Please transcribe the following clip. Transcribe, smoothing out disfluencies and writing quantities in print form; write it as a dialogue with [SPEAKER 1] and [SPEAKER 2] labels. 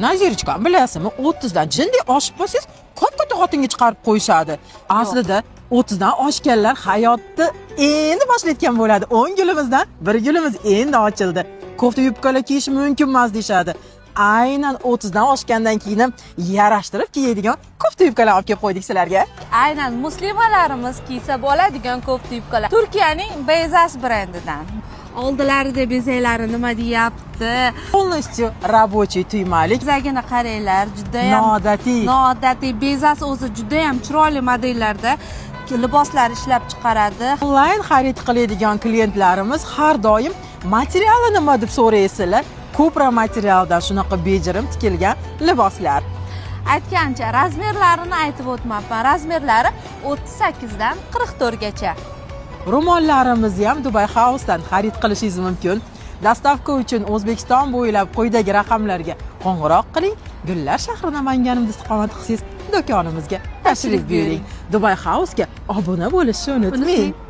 [SPEAKER 1] Nazirchka, bilasizmi, 30 dan jinday oshib qolsangiz, katta xotinga chiqarib qo'yishadi. Aslida 30 dan oshganlar hayotni endi boshlayotgan bo'ladi. 10 gulimizdan bir gulimiz endi ochildi. Kofta yubkalar kiyish mumkin emas deyshadi. Aynan 30 dan oshgandan keyin ham yarashtirib kiyadigan kofta yubkalar olib kelib qo'ydik sizlarga.
[SPEAKER 2] Aynan muslimalarimiz kiysa bo'ladigan kofta yubkalar Turkiyaning Beyzas brendidan. Oldilarida bezaklari nima deyapti?
[SPEAKER 1] Полностью рабочий tuymalik.
[SPEAKER 2] Bizagina qaranglar, juda ham noodatiy. Beyzas o'zi juda ham chiroyli modellarda liboslar ishlab chiqaradi.
[SPEAKER 1] Onlayn xarid qiladigan klientlarimiz har doim materiali nima deb so'raysizlar. Ko'pra materialdan shunaqa bejirim tikilgan liboslar.
[SPEAKER 2] Aytgancha razmerlarini aytib o'tmayapman. Razmerlari 38 dan 44 gacha.
[SPEAKER 1] Ro'mollarimizni ham Dubai House'dan xarid qilishingiz mumkin. Dastavka uchun O'zbekiston bo'ylab quyidagi raqamlarga qo'ng'iroq qiling. Gullar shahri Namanganimda istiqomat qilsangiz, do'konimizga tashrif buyuring. Dubai House'ga obuna bo'lishni unutmang.